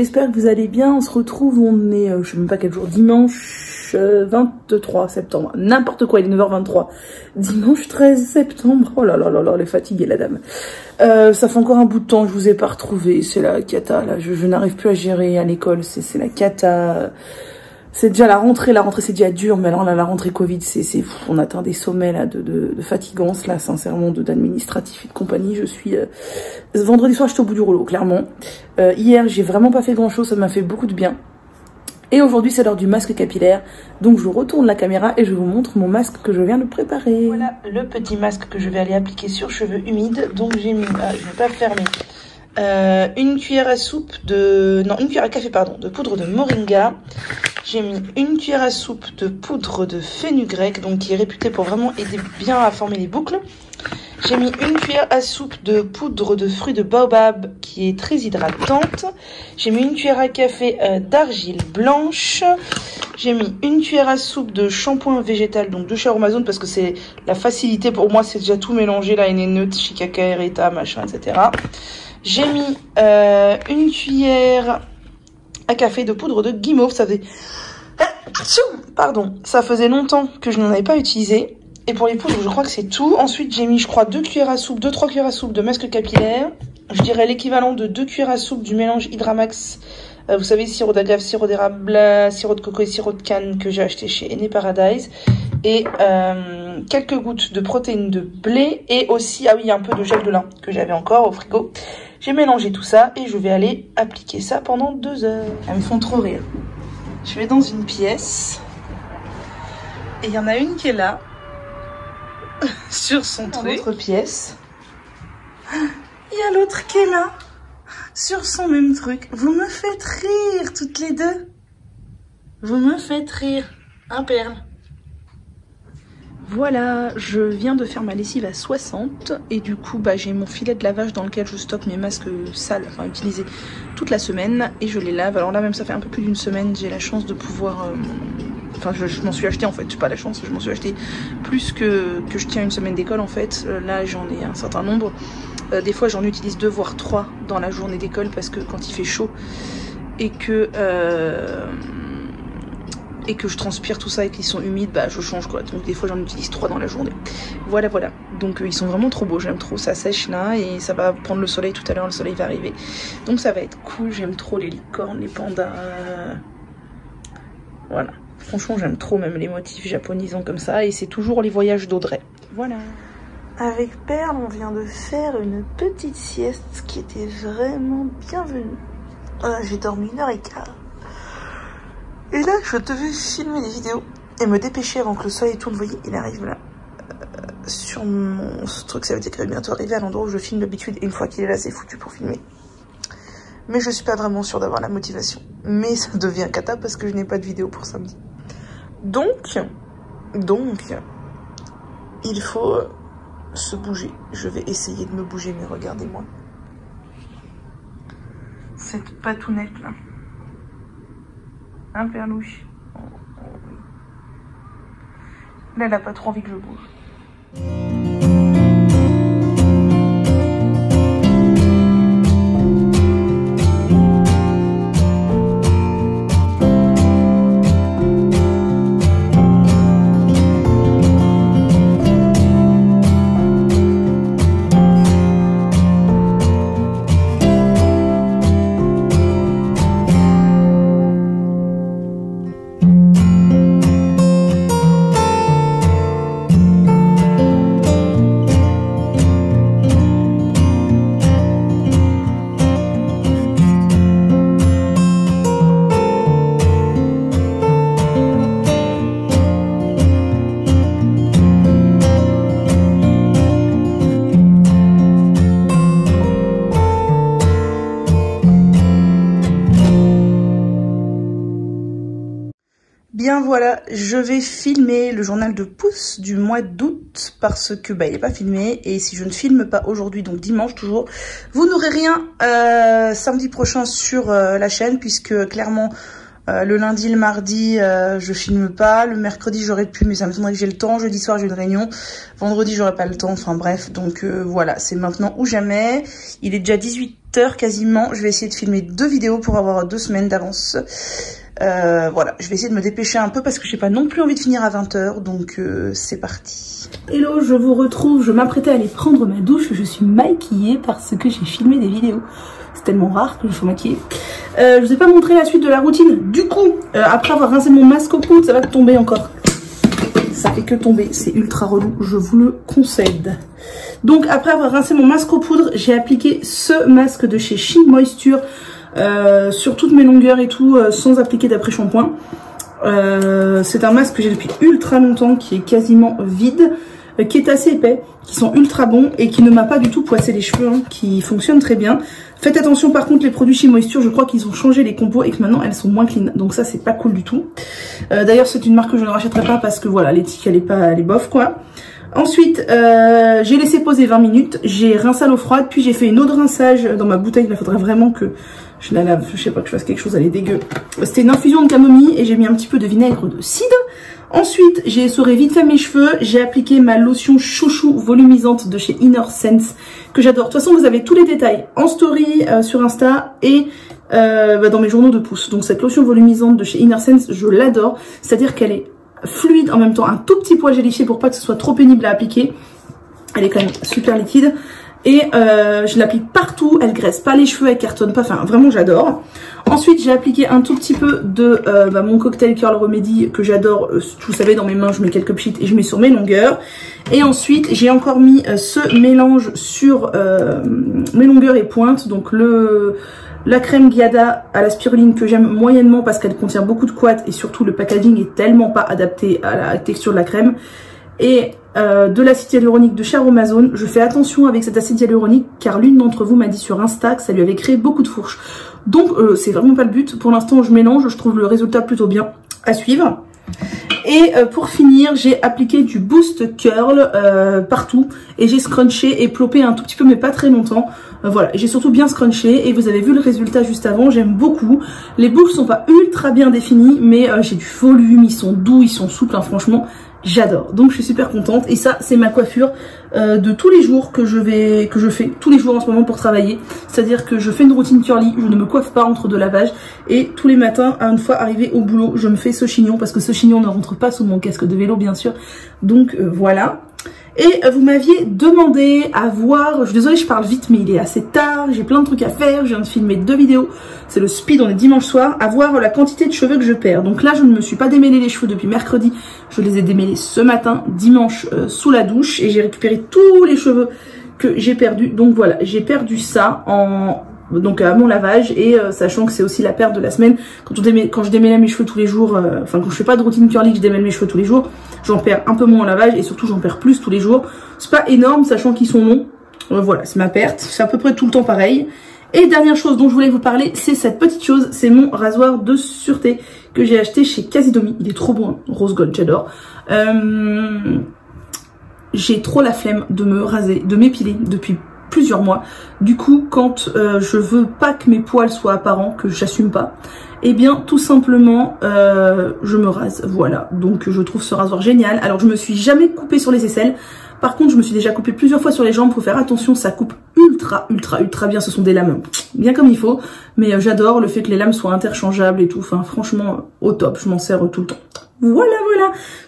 j'espère que vous allez bien. On se retrouve, on est, je sais même pas quel jour, dimanche 23 septembre. N'importe quoi, il est 9h23. Dimanche 13 septembre. Oh là là là là, elle est fatiguée la dame. Ça fait encore un bout de temps que je vous ai pas retrouvé. C'est la cata, là. Je n'arrive plus à gérer à l'école. C'est la cata. C'est déjà la rentrée c'est déjà dur, mais alors là, la rentrée Covid, on atteint des sommets là de fatigance, là, sincèrement, d'administratif et de compagnie. Je suis vendredi soir, j'étais au bout du rouleau, clairement. Hier, j'ai vraiment pas fait grand chose, ça m'a fait beaucoup de bien. Et aujourd'hui, c'est l'heure du masque capillaire, donc je retourne la caméra et je vous montre mon masque que je viens de préparer. Voilà le petit masque que je vais aller appliquer sur cheveux humides. Donc j'ai mis, je vais pas fermer. Une cuillère à soupe de... Non, une cuillère à café, pardon, de poudre de moringa. J'ai mis une cuillère à soupe de poudre de fenugrec, donc qui est réputée pour vraiment aider bien à former les boucles. J'ai mis une cuillère à soupe de poudre de fruits de baobab, qui est très hydratante. J'ai mis une cuillère à café d'argile blanche. J'ai mis une cuillère à soupe de shampoing végétal, donc de chez Amazon, parce que c'est la facilité pour moi, c'est déjà tout mélangé, là, Eneneut, Shikaka, Erita, machin, etc. J'ai mis une cuillère à café de poudre de guimauve. Ça faisait longtemps que je n'en avais pas utilisé. Et pour les poudres, je crois que c'est tout. Ensuite, j'ai mis, je crois, 2-3 cuillères à soupe de masque capillaire. Je dirais l'équivalent de 2 cuillères à soupe du mélange Hydramax. Vous savez, sirop d'agave, sirop d'érable, sirop de coco et sirop de canne que j'ai acheté chez Ene Paradise. Et quelques gouttes de protéines de blé. Et aussi, ah oui, un peu de gel de lin que j'avais encore au frigo. J'ai mélangé tout ça et je vais aller appliquer ça pendant 2 heures. Elles me font trop rire. Je vais dans une pièce. Et il y en a une qui est là. Sur son truc. Dans l'autre pièce. Il y a l'autre qui est là. Sur son même truc. Vous me faites rire toutes les deux. Vous me faites rire. Un perle. Voilà, je viens de faire ma lessive à 60 et du coup j'ai mon filet de lavage dans lequel je stocke mes masques sales, enfin utilisés toute la semaine et je les lave. Alors là même ça fait un peu plus d'une semaine, j'ai la chance de pouvoir... Enfin je m'en suis acheté en fait, pas la chance, je m'en suis acheté plus que je tiens une semaine d'école en fait. Là j'en ai un certain nombre. Des fois j'en utilise 2 voire 3 dans la journée d'école parce que quand il fait chaud et que je transpire tout ça et qu'ils sont humides, je change quoi. Donc des fois j'en utilise 3 dans la journée. Voilà. Donc ils sont vraiment trop beaux, j'aime trop. Ça sèche là et ça va prendre le soleil tout à l'heure, le soleil va arriver. Donc ça va être cool, j'aime trop les licornes, les pandas. Voilà. Franchement j'aime trop même les motifs japonisants comme ça. Et c'est toujours les voyages d'Audrey. Voilà. Avec Perle, on vient de faire une petite sieste qui était vraiment bienvenue. J'ai dormi 1h15. Et là, je devais filmer des vidéos et me dépêcher avant que le soleil tourne. Vous voyez, il arrive là. Sur mon truc, ça veut dire qu'il va bientôt arriver à l'endroit où je filme d'habitude. Et une fois qu'il est là, c'est foutu pour filmer. Mais je suis pas vraiment sûre d'avoir la motivation. Mais ça devient cata parce que je n'ai pas de vidéo pour samedi. Donc, il faut se bouger. Je vais essayer de me bouger, mais regardez-moi. Cette patounette là. Un perlouche. Là, elle n'a pas trop envie que je bouge. Bien voilà, je vais filmer le journal de pouce du mois d'août parce que il n'est pas filmé et si je ne filme pas aujourd'hui, donc dimanche toujours, vous n'aurez rien samedi prochain sur la chaîne puisque clairement le lundi, le mardi je filme pas, le mercredi j'aurais pu mais ça me semblait que j'ai le temps, jeudi soir j'ai une réunion, vendredi j'aurai pas le temps, enfin bref, donc voilà, c'est maintenant ou jamais. Il est déjà 18h 20h quasiment. Je vais essayer de filmer 2 vidéos pour avoir 2 semaines d'avance. Voilà, je vais essayer de me dépêcher un peu parce que j'ai pas non plus envie de finir à 20h, donc c'est parti. Hello, je vous retrouve, je m'apprêtais à aller prendre ma douche, je suis maquillée parce que j'ai filmé des vidéos. C'est tellement rare que je sois maquillée. Je vous ai pas montré la suite de la routine. Du coup, après avoir rincé mon masque au poudre, ça va tomber encore. Ça fait que tomber, c'est ultra relou, je vous le concède. Donc après avoir rincé mon masque au poudre, j'ai appliqué ce masque de chez Shein Moisture sur toutes mes longueurs et tout, sans appliquer d'après-shampoing. C'est un masque que j'ai depuis ultra longtemps, qui est quasiment vide, qui est assez épais, qui sont ultra bons et qui ne m'a pas du tout poissé les cheveux, hein, qui fonctionne très bien. Faites attention par contre, les produits Shein Moisture, je crois qu'ils ont changé les compos et que maintenant elles sont moins clean, donc ça c'est pas cool du tout. D'ailleurs c'est une marque que je ne rachèterai pas parce que voilà, l'éthique elle est bof quoi. Ensuite, j'ai laissé poser 20 minutes, j'ai rincé à l'eau froide, puis j'ai fait une eau de rinçage dans ma bouteille. Il faudrait vraiment que je la lave, je sais pas, que je fasse quelque chose, elle est dégueu. C'était une infusion de camomille et j'ai mis un petit peu de vinaigre de cidre. Ensuite, j'ai essoré vite fait mes cheveux, j'ai appliqué ma lotion chouchou volumisante de chez Inner Sense, que j'adore. De toute façon, vous avez tous les détails en story sur Insta et dans mes journaux de pouce. Donc cette lotion volumisante de chez Inner Sense, je l'adore, c'est-à-dire qu'elle est fluide, en même temps un tout petit poil gélifié pour pas que ce soit trop pénible à appliquer. Elle est quand même super liquide et je l'applique partout, elle graisse pas les cheveux, elle cartonne pas, enfin vraiment j'adore. Ensuite j'ai appliqué un tout petit peu de mon cocktail Curl Remedy que j'adore. Vous savez, dans mes mains je mets quelques pchits et je mets sur mes longueurs. Et ensuite j'ai encore mis ce mélange sur mes longueurs et pointes, donc la crème Giada à la spiruline que j'aime moyennement parce qu'elle contient beaucoup de couate et surtout le packaging est tellement pas adapté à la texture de la crème. Et de l'acide hyaluronique de chez Aromazone. Je fais attention avec cet acide hyaluronique car l'une d'entre vous m'a dit sur Insta que ça lui avait créé beaucoup de fourches. Donc c'est vraiment pas le but. Pour l'instant je mélange, je trouve le résultat plutôt bien à suivre. Et pour finir, j'ai appliqué du Boost Curl partout et j'ai scrunché et plopé un tout petit peu mais pas très longtemps. Voilà, j'ai surtout bien scrunché et vous avez vu le résultat juste avant, j'aime beaucoup. Les boucles sont pas ultra bien définies mais j'ai du volume, ils sont doux, ils sont souples, hein, franchement j'adore. Donc je suis super contente et ça c'est ma coiffure de tous les jours que je fais tous les jours en ce moment pour travailler. C'est-à-dire que je fais une routine curly, je ne me coiffe pas entre 2 lavages et tous les matins, une fois arrivé au boulot, je me fais ce chignon parce que ce chignon ne rentre pas sous mon casque de vélo bien sûr. Donc voilà. Et vous m'aviez demandé à voir, je suis désolée je parle vite mais il est assez tard, j'ai plein de trucs à faire, je viens de filmer 2 vidéos, c'est le speed, on est dimanche soir, à voir la quantité de cheveux que je perds. Donc là je ne me suis pas démêlé les cheveux depuis mercredi, je les ai démêlés ce matin, dimanche sous la douche et j'ai récupéré tous les cheveux que j'ai perdus. Donc voilà, j'ai perdu ça donc à mon lavage et sachant que c'est aussi la perte de la semaine quand je démêlais mes cheveux tous les jours, enfin quand je fais pas de routine curly, que je démêle mes cheveux tous les jours, j'en perds un peu moins en lavage et surtout j'en perds plus tous les jours. C'est pas énorme sachant qu'ils sont longs, voilà c'est ma perte, c'est à peu près tout le temps pareil. Et dernière chose dont je voulais vous parler, c'est cette petite chose, c'est mon rasoir de sûreté que j'ai acheté chez Casidomi, il est trop bon, hein, rose gold, j'adore. J'ai trop la flemme de me raser, de m'épiler depuis plusieurs mois. Du coup, quand je veux pas que mes poils soient apparents, que j'assume pas, et bien tout simplement je me rase, voilà. Donc je trouve ce rasoir génial. Alors je me suis jamais coupée sur les aisselles, par contre je me suis déjà coupée plusieurs fois sur les jambes. Faut faire attention, ça coupe ultra bien, ce sont des lames bien comme il faut, mais j'adore le fait que les lames soient interchangeables et tout, enfin franchement au top, je m'en sers tout le temps. Voilà.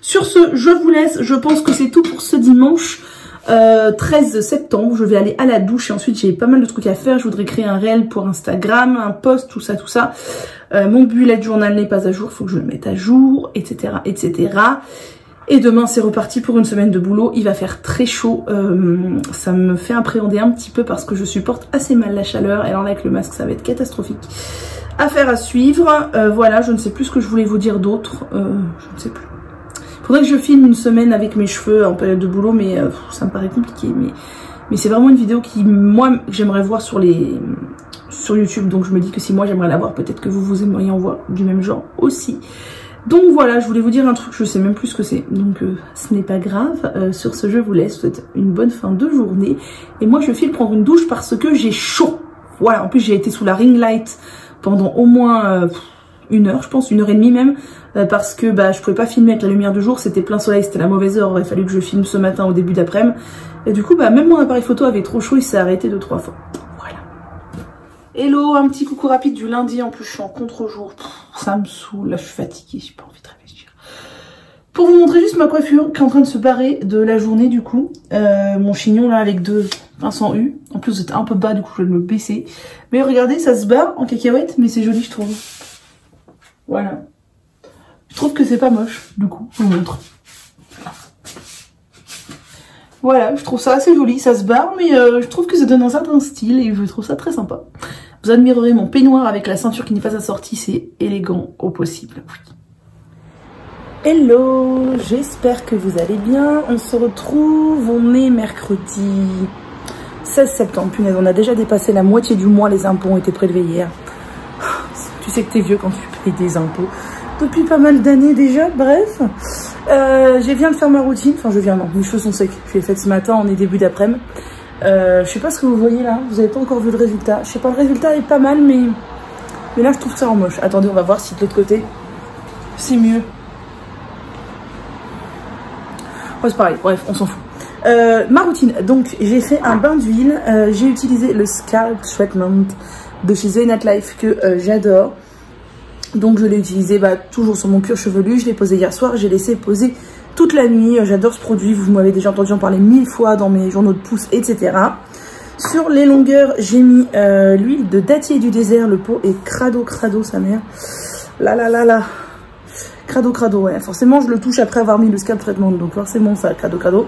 Sur ce, je vous laisse, je pense que c'est tout pour ce dimanche 13 septembre, je vais aller à la douche et ensuite j'ai pas mal de trucs à faire. Je voudrais créer un réel pour Instagram, un post, tout ça. Mon bullet journal n'est pas à jour, faut que je le mette à jour, etc. Et demain c'est reparti pour une semaine de boulot. Il va faire très chaud, ça me fait appréhender un petit peu parce que je supporte assez mal la chaleur et alors là avec le masque ça va être catastrophique. Affaire à suivre, voilà, je ne sais plus ce que je voulais vous dire d'autre, je ne sais plus. Faudrait que je filme une semaine avec mes cheveux en période de boulot, mais ça me paraît compliqué. Mais c'est vraiment une vidéo qui, moi, j'aimerais voir sur YouTube. Donc je me dis que si moi j'aimerais la voir, peut-être que vous aimeriez en voir du même genre aussi. Donc voilà, je voulais vous dire un truc, je sais même plus ce que c'est. Donc ce n'est pas grave. Sur ce, je vous laisse. Je vous souhaite une bonne fin de journée. Et moi, je file prendre une douche parce que j'ai chaud. Voilà, en plus j'ai été sous la ring light pendant au moins... 1 heure, je pense, 1h30 même, parce que je pouvais pas filmer avec la lumière du jour, c'était plein soleil, c'était la mauvaise heure, il aurait fallu que je filme ce matin au début d'après-midi, et du coup même mon appareil photo avait trop chaud, il s'est arrêté 2-3 fois. Voilà. Hello, un petit coucou rapide du lundi, en plus je suis en contre-jour, ça me saoule, là je suis fatiguée, j'ai pas envie de réfléchir. Pour vous montrer juste ma coiffure qui est en train de se barrer de la journée du coup, mon chignon là avec deux 500 U, en plus c'était un peu bas du coup je vais me baisser. Mais regardez, ça se barre en cacahuète, mais c'est joli je trouve. Voilà. Je trouve que c'est pas moche, du coup, je vous montre. Voilà, je trouve ça assez joli, ça se barre, mais je trouve que ça donne un certain style et je trouve ça très sympa. Vous admirerez mon peignoir avec la ceinture qui n'est pas assortie, c'est élégant au possible, oui. Hello, j'espère que vous allez bien. On se retrouve, on est mercredi 16 septembre. Punaise, on a déjà dépassé la moitié du mois, les impôts ont été prélevés hier. Tu sais que t'es vieux quand tu payes des impôts. Depuis pas mal d'années déjà, bref. Je viens de faire ma routine, enfin non, mes cheveux sont secs. Je l'ai fait ce matin, on est début d'après-midi. Je sais pas ce que vous voyez là, vous avez pas encore vu le résultat. Je sais pas, le résultat est pas mal, mais là je trouve ça en moche. Attendez, on va voir si de l'autre côté c'est mieux. Ouais, c'est pareil, bref, on s'en fout. Ma routine, donc j'ai fait un bain d'huile, j'ai utilisé le Scalp Treatment de chez The Nat Life que j'adore. Donc je l'ai utilisé toujours sur mon cuir chevelu, je l'ai posé hier soir, j'ai laissé poser toute la nuit. J'adore ce produit, vous m'avez déjà entendu en parler 1000 fois dans mes journaux de pouce, etc. Sur les longueurs, j'ai mis l'huile de dattier du désert, le pot est crado sa mère. Là. Crado, ouais. Forcément, je le touche après avoir mis le Scalp Treatment, donc forcément ça, crado.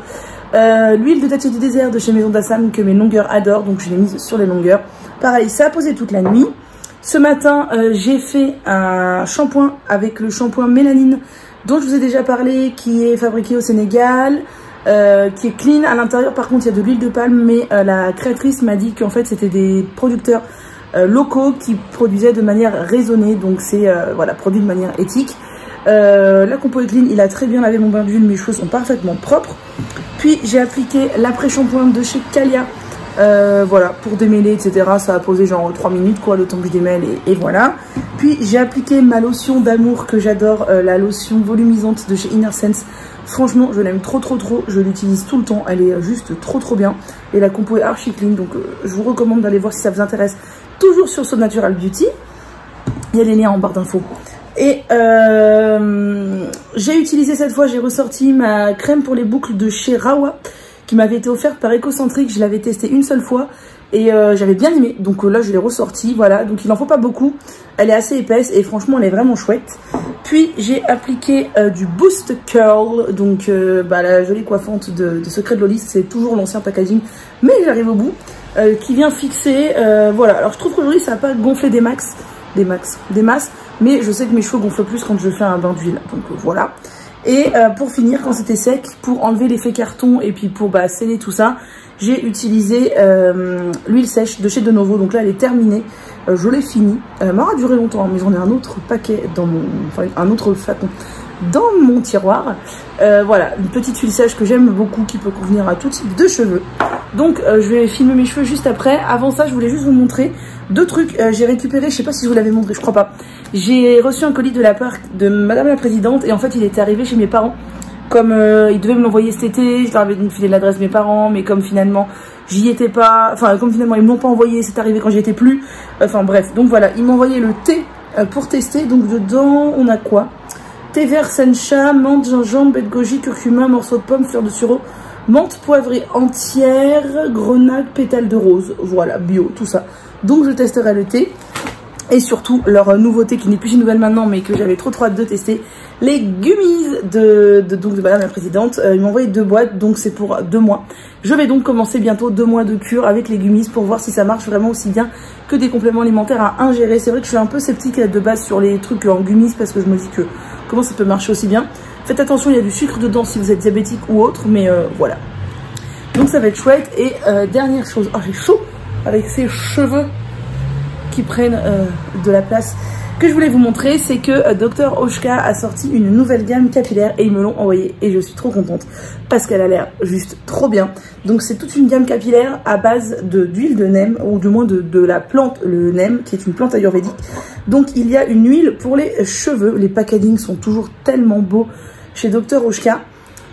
L'huile de dattier du désert de chez Maison d'Assam que mes longueurs adorent, donc je l'ai mise sur les longueurs. Pareil, ça a posé toute la nuit. Ce matin, j'ai fait un shampoing avec le shampoing Mélanine dont je vous ai déjà parlé, qui est fabriqué au Sénégal, qui est clean. À l'intérieur, par contre, il y a de l'huile de palme, mais la créatrice m'a dit qu'en fait, c'était des producteurs locaux qui produisaient de manière raisonnée, donc c'est voilà, produit de manière éthique. La compo est clean, il a très bien lavé mon bain d'huile, mes cheveux sont parfaitement propres. Puis j'ai appliqué l'après-shampoing de chez Calia. Voilà, pour démêler, etc. Ça a posé genre 3 minutes, quoi, le temps que je démêle, et voilà. Puis j'ai appliqué ma lotion d'amour que j'adore, la lotion volumisante de chez Inner Sense. Franchement, je l'aime trop, je l'utilise tout le temps, elle est juste trop bien. Et la compo est archi clean, donc je vous recommande d'aller voir si ça vous intéresse. Toujours sur So Natural Beauty, il y a les liens en barre d'infos. Et j'ai utilisé cette fois, j'ai ressorti ma crème pour les boucles de chez Rawa, qui m'avait été offerte par Ecocentric. Je l'avais testée une seule fois et j'avais bien aimé, donc là je l'ai ressortie, voilà. Donc il n'en faut pas beaucoup, elle est assez épaisse et franchement elle est vraiment chouette. Puis j'ai appliqué du Boost Curl, donc la jolie coiffante de Secret de Loli, c'est toujours l'ancien packaging, mais j'arrive au bout, qui vient fixer, voilà. Alors je trouve qu'aujourd'hui ça n'a pas gonflé des masses, mais je sais que mes cheveux gonflent plus quand je fais un bain d'huile, donc voilà. Et pour finir, quand c'était sec, pour enlever l'effet carton et puis pour sceller tout ça, j'ai utilisé l'huile sèche de chez De Novo. Donc là, elle est terminée. Je l'ai finie. Elle m'aura duré longtemps, mais j'en ai un autre paquet dans mon... Enfin, un autre flacon dans mon tiroir. Voilà, une petite huile sèche que j'aime beaucoup, qui peut convenir à tout type de cheveux. Donc, je vais filmer mes cheveux juste après. Avant ça, je voulais juste vous montrer deux trucs. J'ai récupéré, je sais pas si je vous l'avais montré, je crois pas. J'ai reçu un colis de la part de Madame la Présidente et en fait, il était arrivé chez mes parents. Comme ils devaient me l'envoyer cet été, je leur avais filé l'adresse de mes parents, mais comme finalement j'y étais pas, enfin comme finalement ils me l'ont pas envoyé, c'est arrivé quand j'y étais plus. Enfin bref, donc voilà, ils m'ont envoyé le thé pour tester. Donc dedans, on a quoi? Thé vert sencha, menthe, gingembre, baie de goji, curcuma, morceau de pomme, fleur de sureau, menthe poivrée entière, grenade, pétales de rose. Voilà, bio, tout ça. Donc je testerai le thé. Et surtout, leur nouveauté qui n'est plus une nouvelle maintenant, mais que j'avais trop hâte de tester, les gummies de Madame la Présidente. Ils m'ont envoyé 2 boîtes, donc c'est pour 2 mois. Je vais donc commencer bientôt 2 mois de cure avec les gummies pour voir si ça marche vraiment aussi bien que des compléments alimentaires à ingérer. C'est vrai que je suis un peu sceptique de base sur les trucs en gummies parce que je me dis que comment ça peut marcher aussi bien. Faites attention, il y a du sucre dedans si vous êtes diabétique ou autre, mais voilà. Donc ça va être chouette. Et dernière chose, oh j'ai chaud avec ces cheveux qui prennent de la place, que je voulais vous montrer, c'est que Dr Oshka a sorti une nouvelle gamme capillaire et ils me l'ont envoyée et je suis trop contente parce qu'elle a l'air juste trop bien. Donc c'est toute une gamme capillaire à base d'huile de neem, ou du moins de la plante, le neem, qui est une plante ayurvédique. Donc il y a une huile pour les cheveux, les packagings sont toujours tellement beaux chez Dr Oshka.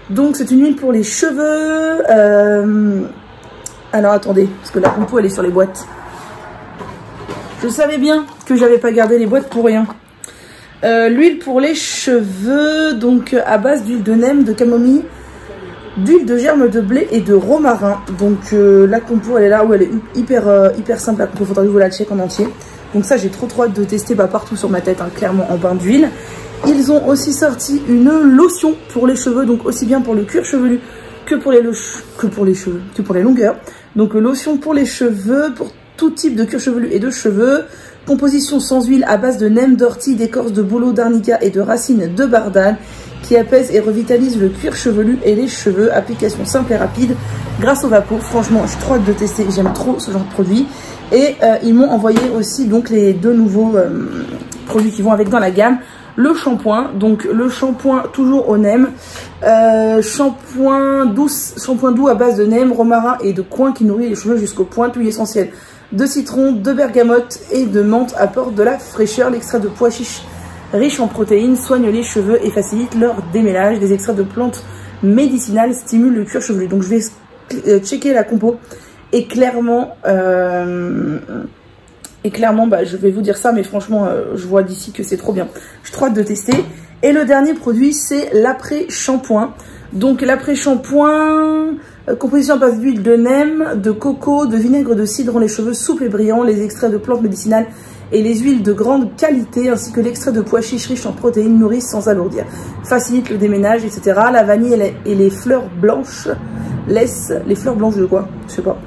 Donc c'est une huile pour les cheveux, alors attendez, parce que la compo elle est sur les boîtes. Je savais bien que j'avais pas gardé les boîtes pour rien. L'huile pour les cheveux, donc à base d'huile de neem, de camomille, d'huile de germe de blé et de romarin. Donc la compo elle est là où elle est hyper simple. La compo, faudra que vous la check en entier. Donc ça j'ai trop hâte de tester partout sur ma tête, hein, clairement en bain d'huile. Ils ont aussi sorti une lotion pour les cheveux, donc aussi bien pour le cuir chevelu que pour les longueurs. Donc lotion pour les cheveux, pour tout type de cuir chevelu et de cheveux. Composition sans huile à base de neem, d'ortie, d'écorce de bouleau, d'arnica et de racines de bardane qui apaise et revitalise le cuir chevelu et les cheveux. Application simple et rapide grâce au vapeau. Franchement, j'ai trop hâte de tester. J'aime trop ce genre de produit. Et ils m'ont envoyé aussi donc les deux nouveaux produits qui vont avec dans la gamme. Le shampoing, donc le shampoing toujours au neem, shampoing doux à base de neem, romarin et de coin qui nourrit les cheveux jusqu'au point, huile essentielle de citron, de bergamote et de menthe apporte de la fraîcheur. L'extrait de pois chiche riche en protéines soigne les cheveux et facilite leur démêlage. Des extraits de plantes médicinales stimulent le cuir chevelu. Donc je vais checker la compo et clairement je vais vous dire ça, mais franchement je vois d'ici que c'est trop bien. J'ai trop hâte de tester. Et le dernier produit c'est l'après-shampoing. Donc l'après-shampoing, composition à base d'huile de neem, de coco, de vinaigre de cidre rend les cheveux souples et brillants. Les extraits de plantes médicinales et les huiles de grande qualité ainsi que l'extrait de pois chiches riches en protéines nourrissent sans alourdir, facilite le déménage, etc. La vanille et les fleurs blanches laissent, les fleurs blanches de quoi? Je sais pas.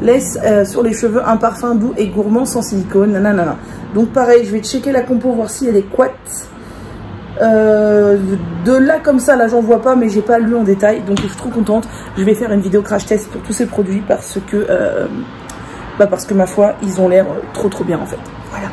Laisse sur les cheveux un parfum doux et gourmand sans silicone. Nanana. Donc pareil, je vais checker la compo, voir si elle est quat. De là comme ça, là j'en vois pas, mais j'ai pas lu en détail, donc je suis trop contente. Je vais faire une vidéo crash test pour tous ces produits parce que ma foi, ils ont l'air trop bien en fait. Voilà.